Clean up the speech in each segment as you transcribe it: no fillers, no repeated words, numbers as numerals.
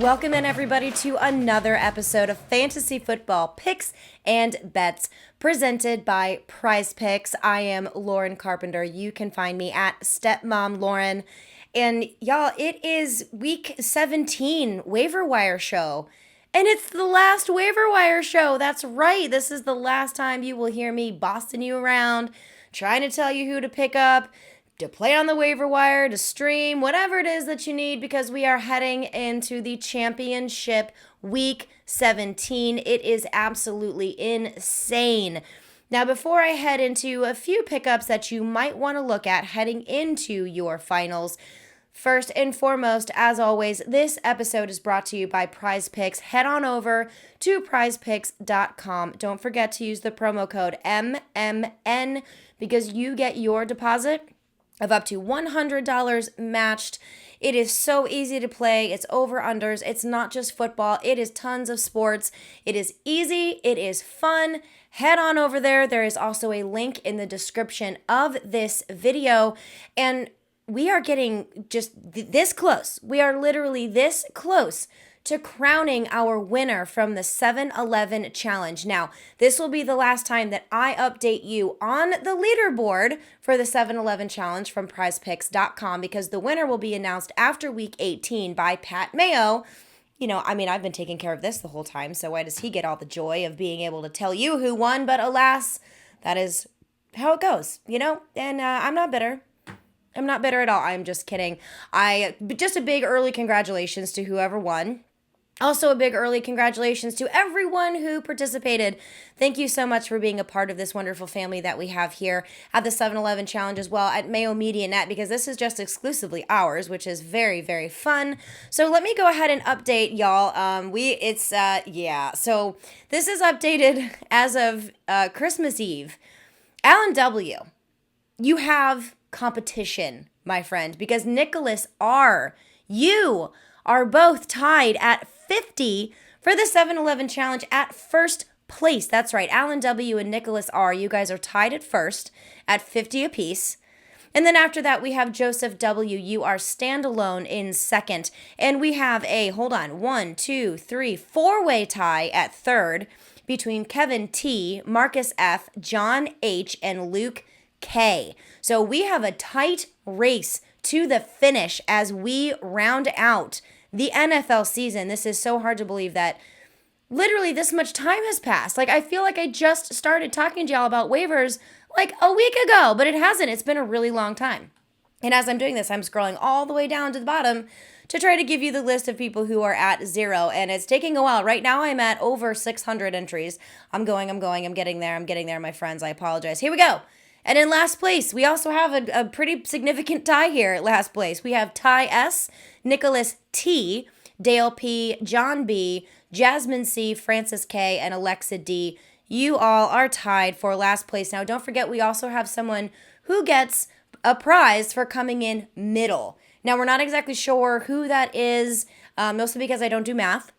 Welcome in, everybody, to another episode of Fantasy Football Picks and Bets presented by PrizePicks. I am Lauren Carpenter. You can find me at Stepmom Lauren. And y'all, it is week 17 waiver wire show. And it's the last waiver wire show. That's right. This is the last time you will hear me bossing you around, trying to tell you who to pick up, to play on the waiver wire, to stream, whatever it is that you need, because we are heading into the championship week 17. It is absolutely insane. Now, before I head into a few pickups that you might want to look at heading into your finals, first and foremost, as always, this episode is brought to you by PrizePicks. Head on over to PrizePicks.com. Don't forget to use the promo code MMN because you get your deposit of up to $100 matched. It is so easy to play. It's over-unders. It's not just football. It is tons of sports. It is easy. It is fun. Head on over there. There is also a link in the description of this video. And we are getting just this close. We are literally this close to crowning our winner from the 7-Eleven challenge. Now, this will be the last time that I update you on the leaderboard for the 7-Eleven challenge from PrizePicks.com, because the winner will be announced after week 18 by Pat Mayo. You know, I mean, I've been taking care of this the whole time, so why does he get all the joy of being able to tell you who won? But alas, that is how it goes, you know? And I'm not bitter. I'm not bitter at all. I'm just kidding. Just a big early congratulations to whoever won. Also, a big early congratulations to everyone who participated. Thank you so much for being a part of this wonderful family that we have here at the 7-Eleven Challenge, as well at Mayo Media Net, because this is just exclusively ours, which is very, very fun. So let me go ahead and update y'all. So this is updated as of Christmas Eve. Alan W., you have competition, my friend, because Nicholas R., you are both tied at 50 for the 7-Eleven challenge at first place. That's right. Alan W. and Nicholas R., you guys are tied at first at 50 apiece. And then after that, we have Joseph W. You are standalone in second. And we have a, four-way tie at third between Kevin T., Marcus F., John H., and Luke K. So we have a tight race to the finish as we round out the NFL season. This is so hard to believe that literally this much time has passed. Like, I feel like I just started talking to y'all about waivers like a week ago, but it hasn't. It's been a really long time. And as I'm doing this, I'm scrolling all the way down to the bottom to try to give you the list of people who are at 0, and it's taking a while. Right now, I'm at over 600 entries. I'm getting there, my friends. I apologize. Here we go. And in last place, we also have a pretty significant tie here at last place. We have Ty S., Nicholas T., Dale P., John B., Jasmine C., Francis K., and Alexa D. You all are tied for last place. Now, don't forget, we also have someone who gets a prize for coming in middle. Now, we're not exactly sure who that is, mostly because I don't do math.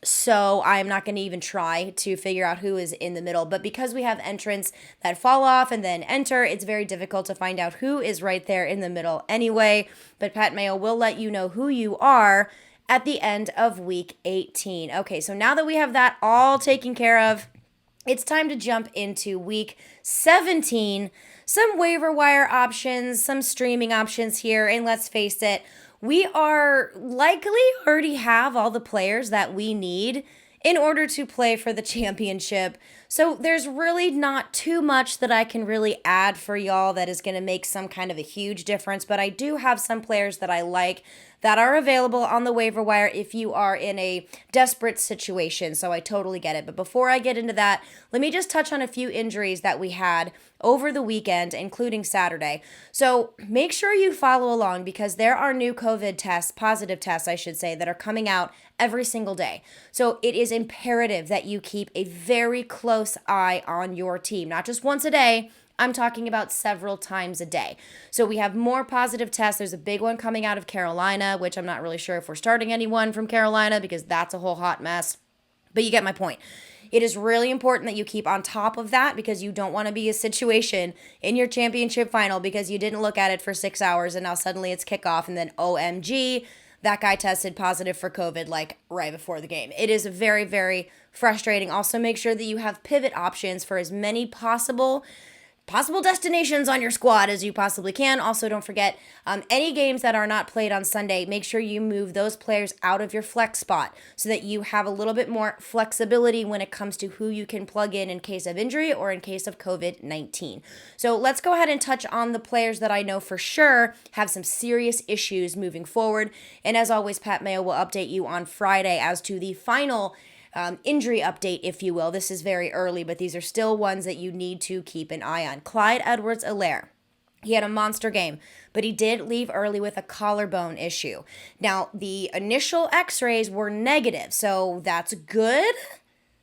So I'm not going to even try to figure out who is in the middle. But because we have entrants that fall off and then enter, it's very difficult to find out who is right there in the middle anyway. But Pat Mayo will let you know who you are at the end of week 18. Okay, so now that we have that all taken care of, it's time to jump into week 17. Some waiver wire options, some streaming options here. And let's face it, we are likely already have all the players that we need in order to play for the championship. So there's really not too much that I can really add for y'all that is going to make some kind of a huge difference. But I do have some players that I like that are available on the waiver wire if you are in a desperate situation. So I totally get it. But before I get into that, let me just touch on a few injuries that we had over the weekend, including Saturday. So make sure you follow along because there are new COVID tests, positive tests, I should say, that are coming out every single day. So it is imperative that you keep a very close eye on your team, not just once a day. I'm talking about several times a day. So we have more positive tests. There's a big one coming out of Carolina, which I'm not really sure if we're starting anyone from Carolina because that's a whole hot mess. But you get my point. It is really important that you keep on top of that because you don't want to be a situation in your championship final because you didn't look at it for 6 hours and now suddenly it's kickoff and then OMG, that guy tested positive for COVID like right before the game. It is very, very frustrating. Also, make sure that you have pivot options for as many possible destinations on your squad as you possibly can. Also, don't forget any games that are not played on Sunday, make sure you move those players out of your flex spot so that you have a little bit more flexibility when it comes to who you can plug in case of injury or in case of COVID-19. So let's go ahead and touch on the players that I know for sure have some serious issues moving forward. And as always, Pat Mayo will update you on Friday as to the final injury update, if you will. This is very early, but these are still ones that you need to keep an eye on. Clyde Edwards-Helaire. He had a monster game, but he did leave early with a collarbone issue. Now, the initial x-rays were negative, so that's good,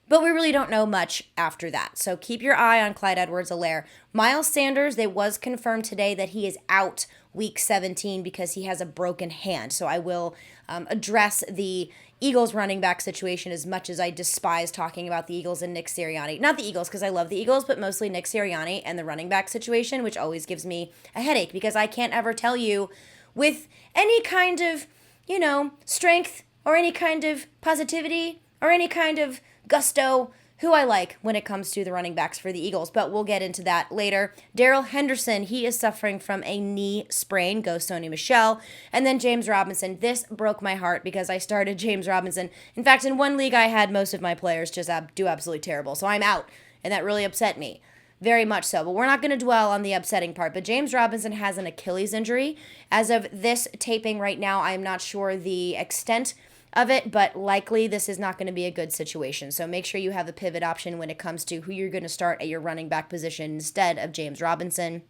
but we really don't know much after that. So keep your eye on Clyde Edwards-Helaire. Miles Sanders, it was confirmed today that he is out week 17 because he has a broken hand. So I will address the Eagles running back situation as much as I despise talking about the Eagles and Nick Sirianni. Not the Eagles because I love the Eagles, but mostly Nick Sirianni and the running back situation, which always gives me a headache because I can't ever tell you with any kind of, strength or any kind of positivity or any kind of gusto who I like when it comes to the running backs for the Eagles, but we'll get into that later. Darrell Henderson, he is suffering from a knee sprain. Go Sony Michel. And then James Robinson. This broke my heart because I started James Robinson. In fact, in one league, I had most of my players just do absolutely terrible. So I'm out, and that really upset me. Very much so. But we're not going to dwell on the upsetting part. But James Robinson has an Achilles injury. As of this taping right now, I am not sure the extent of it, but likely this is not going to be a good situation. So make sure you have a pivot option when it comes to who you're going to start at your running back position instead of James Robinson.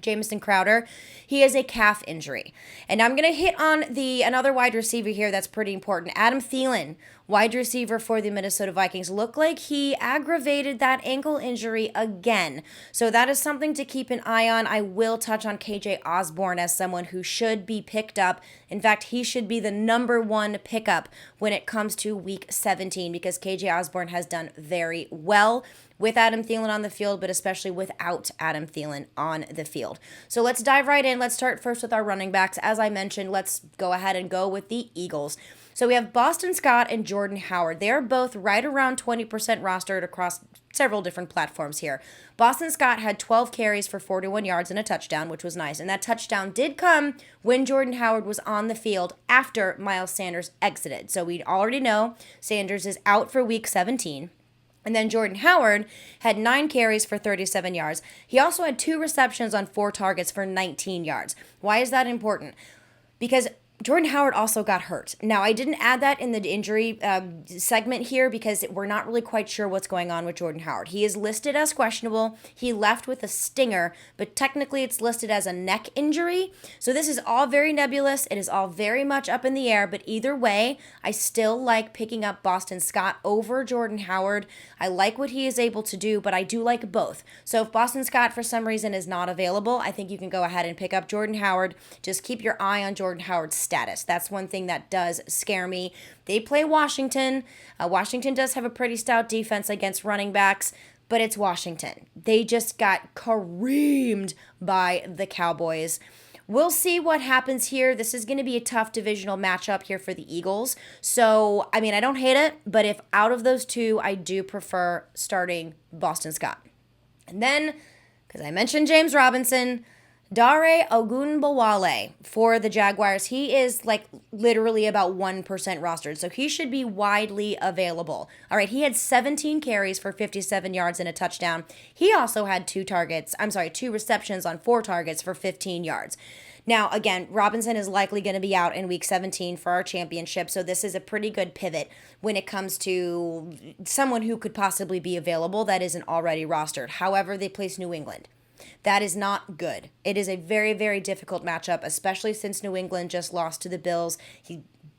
Jamison Crowder, he has a calf injury. And I'm going to hit on another wide receiver here that's pretty important. Adam Thielen, wide receiver for the Minnesota Vikings, looked like he aggravated that ankle injury again. So that is something to keep an eye on. I will touch on KJ Osborne as someone who should be picked up. In fact, he should be the number one pickup when it comes to week 17 because KJ Osborne has done very well with Adam Thielen on the field, but especially without Adam Thielen on the field. So let's dive right in. Let's start first with our running backs. As I mentioned, let's go ahead and go with the Eagles. So we have Boston Scott and Jordan Howard. They're both right around 20% rostered across several different platforms here. Boston Scott had 12 carries for 41 yards and a touchdown, which was nice. And that touchdown did come when Jordan Howard was on the field after Miles Sanders exited. So we already know Sanders is out for week 17. And then Jordan Howard had 9 carries for 37 yards. He also had 2 receptions on 4 targets for 19 yards. Why is that important? Because Jordan Howard also got hurt. Now, I didn't add that in the injury segment here because we're not really quite sure what's going on with Jordan Howard. He is listed as questionable. He left with a stinger, but technically it's listed as a neck injury. So this is all very nebulous. It is all very much up in the air, but either way, I still like picking up Boston Scott over Jordan Howard. I like what he is able to do, but I do like both. So if Boston Scott for some reason is not available, I think you can go ahead and pick up Jordan Howard. Just keep your eye on Jordan Howard's status. That's one thing that does scare me. They play Washington. Washington does have a pretty stout defense against running backs, but it's Washington. They just got creamed by the Cowboys. We'll see what happens here. This is going to be a tough divisional matchup here for the Eagles. So, I don't hate it, but if out of those two, I do prefer starting Boston Scott. And then, because I mentioned James Robinson, Dare Ogunbowale for the Jaguars. He is literally about 1% rostered, so he should be widely available. All right, he had 17 carries for 57 yards and a touchdown. He also had 2 receptions on 4 targets for 15 yards. Now, again, Robinson is likely going to be out in week 17 for our championship, so this is a pretty good pivot when it comes to someone who could possibly be available that isn't already rostered. However, they place New England. That is not good. It is a very, very difficult matchup, especially since New England just lost to the Bills.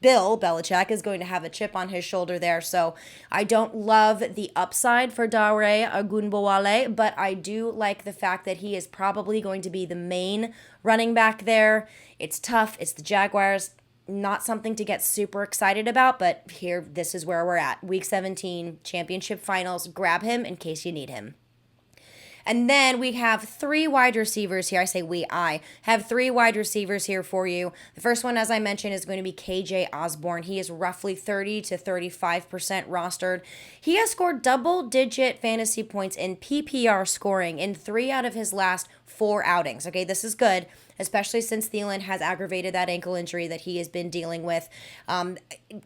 Bill Belichick is going to have a chip on his shoulder there, so I don't love the upside for Dare Ogunbowale, but I do like the fact that he is probably going to be the main running back there. It's tough. It's the Jaguars. Not something to get super excited about, but this is where we're at. Week 17, championship finals. Grab him in case you need him. And then we have 3 wide receivers here. I have 3 wide receivers here for you. The first one, as I mentioned, is going to be KJ Osborne. He is roughly 30 to 35% rostered. He has scored double-digit fantasy points in PPR scoring in 3 out of his last 4 outings. Okay, this is good, especially since Thielen has aggravated that ankle injury that he has been dealing with.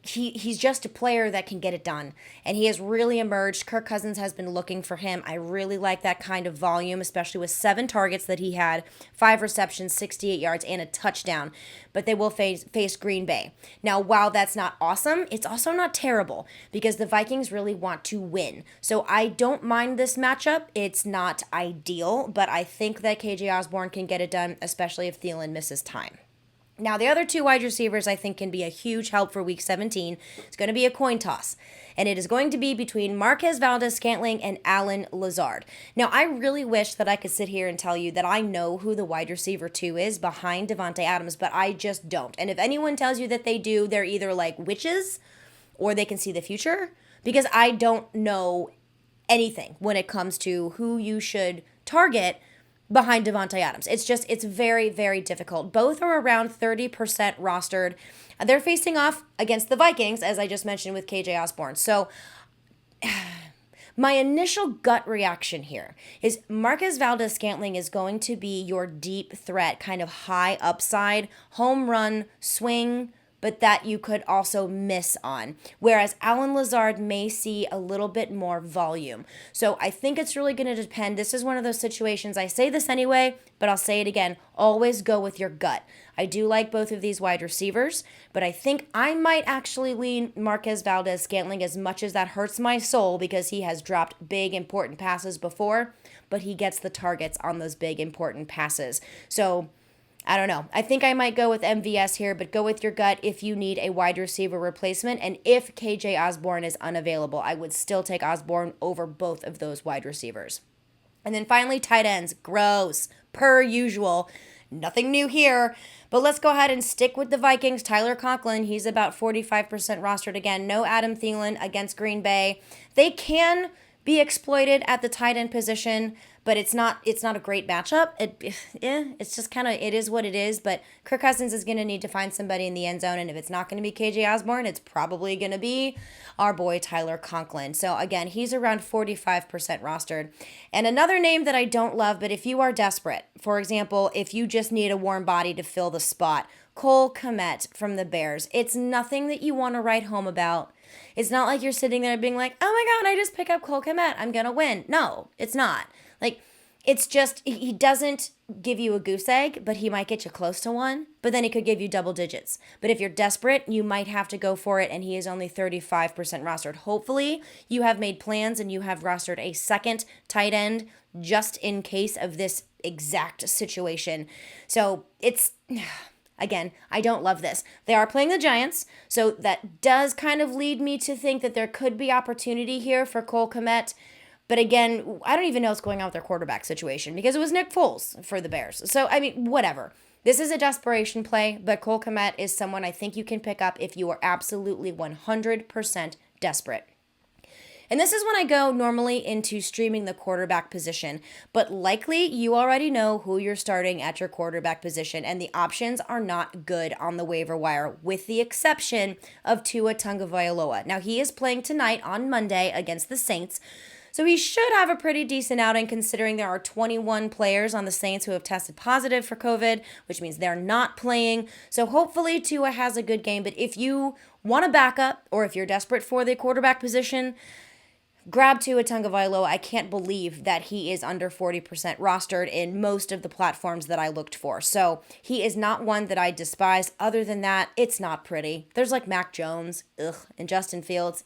He's just a player that can get it done, and he has really emerged. Kirk Cousins has been looking for him. I really like that kind of volume, especially with 7 targets that he had, 5 receptions, 68 yards, and a touchdown. But they will face Green Bay. Now, while that's not awesome, it's also not terrible because the Vikings really want to win. So I don't mind this matchup. It's not ideal, but I think that KJ Osborne can get it done, especially if Thielen misses time. Now, the other 2 wide receivers I think can be a huge help for Week 17. It's going to be a coin toss, and it is going to be between Marquez Valdes-Scantling and Allen Lazard. Now, I really wish that I could sit here and tell you that I know who the wide receiver 2 is behind Davante Adams, but I just don't. And if anyone tells you that they do, they're either like witches or they can see the future, because I don't know anything when it comes to who you should target behind Davante Adams. It's very, very difficult. Both are around 30% rostered. They're facing off against the Vikings, as I just mentioned with KJ Osborne. So my initial gut reaction here is Marquez Valdes-Scantling is going to be your deep threat, kind of high upside, home run, swing, but that you could also miss on. Whereas Allen Lazard may see a little bit more volume. So I think it's really going to depend. This is one of those situations, I say this anyway, but I'll say it again. Always go with your gut. I do like both of these wide receivers, but I think I might actually lean Marquez Valdes-Scantling, as much as that hurts my soul because he has dropped big, important passes before, but he gets the targets on those big, important passes. So I don't know. I think I might go with MVS here, but go with your gut if you need a wide receiver replacement. And if KJ Osborne is unavailable, I would still take Osborne over both of those wide receivers. And then finally, tight ends. Gross. Per usual. Nothing new here. But let's go ahead and stick with the Vikings. Tyler Conklin, he's about 45% rostered again. No Adam Thielen against Green Bay. They can be exploited at the tight end position, but it's not a great matchup. It's just kind of, it is what it is, but Kirk Cousins is going to need to find somebody in the end zone, and if it's not going to be KJ Osborne, it's probably going to be our boy Tyler Conklin. So again, he's around 45% rostered. And another name that I don't love, but if you are desperate, for example, if you just need a warm body to fill the spot, Cole Kmet from the Bears. It's nothing that you want to write home about. It's not like you're sitting there being like, oh my God, I just pick up Cole Kmet, I'm going to win. No, it's not. Like, it's just, he doesn't give you a goose egg, but he might get you close to one, but then he could give you double digits. But if you're desperate, you might have to go for it, and he is only 35% rostered. Hopefully, you have made plans and you have rostered a second tight end just in case of this exact situation. So it's... Again, I don't love this. They are playing the Giants, so that does kind of lead me to think that there could be opportunity here for Cole Kmet. But again, I don't even know what's going on with their quarterback situation because it was Nick Foles for the Bears. So, I mean, whatever. This is a desperation play, but Cole Kmet is someone I think you can pick up if you are absolutely 100% desperate. And this is when I go normally into streaming the quarterback position, but likely you already know who you're starting at your quarterback position, and the options are not good on the waiver wire, with the exception of Tua Tagovailoa. Now, he is playing tonight on Monday against the Saints, so he should have a pretty decent outing considering there are 21 players on the Saints who have tested positive for COVID, which means they're not playing. So hopefully Tua has a good game, but if you want a backup or if you're desperate for the quarterback position, grab Tua Tagovailoa. I can't believe that he is under 40% rostered in most of the platforms that I looked for. So he is not one that I despise. Other than that, it's not pretty. There's like Mac Jones, and Justin Fields,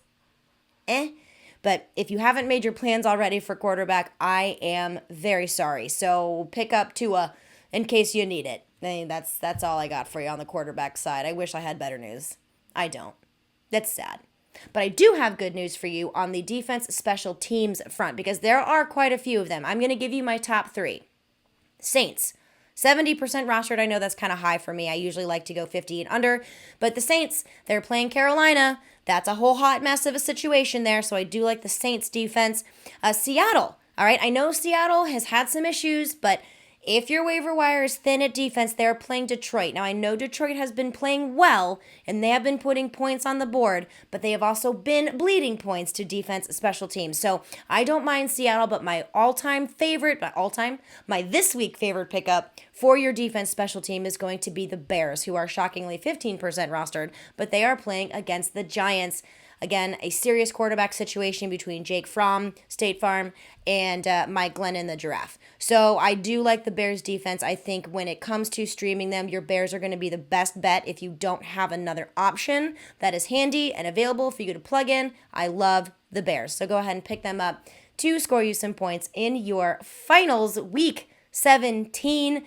But if you haven't made your plans already for quarterback, I am very sorry. So pick up Tua in case you need it. I mean, that's all I got for you on the quarterback side. I wish I had better news. I don't. That's sad. But I do have good news for you on the defense special teams front because there are quite a few of them. I'm going to give you my top 3. Saints, 70% rostered. I know that's kind of high for me. I usually like to go 50 and under. But the Saints, they're playing Carolina. That's a whole hot mess of a situation there. So I do like the Saints defense. Seattle, All right, I know Seattle has had some issues, but if your waiver wire is thin at defense, they're playing Detroit. Now, I know Detroit has been playing well, and they have been putting points on the board, but they have also been bleeding points to defense special teams. So I don't mind Seattle, but my this week favorite pickup for your defense special team is going to be the Bears, who are shockingly 15% rostered, but they are playing against the Giants. Again, a serious quarterback situation between Jake Fromm, State Farm, and Mike Glennon, the Giraffe. So I do like the Bears defense. I think when it comes to streaming them, your Bears are going to be the best bet if you don't have another option that is handy and available for you to plug in. I love the Bears. So go ahead and pick them up to score you some points in your finals week 17.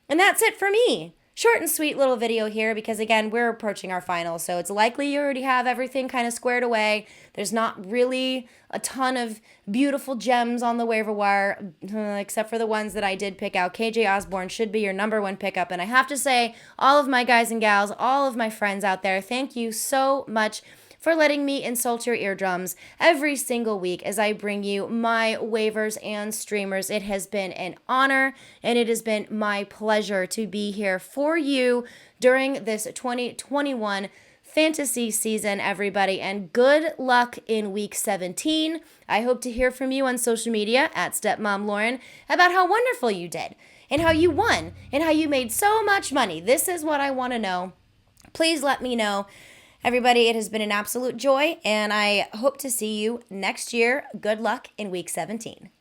And that's it for me. Short and sweet little video here because, again, we're approaching our finals, so it's likely you already have everything kind of squared away. There's not really a ton of beautiful gems on the waiver wire, except for the ones that I did pick out. KJ Osborne should be your number one pickup, and I have to say, all of my guys and gals, all of my friends out there, thank you so much for letting me insult your eardrums every single week as I bring you my waivers and streamers. It has been an honor, and it has been my pleasure to be here for you during this 2021 fantasy season, everybody, and good luck in week 17. I hope to hear from you on social media at Stepmom Lauren about how wonderful you did and how you won and how you made so much money. This is what I want to know. Please let me know. Everybody, it has been an absolute joy, and I hope to see you next year. Good luck in week 17.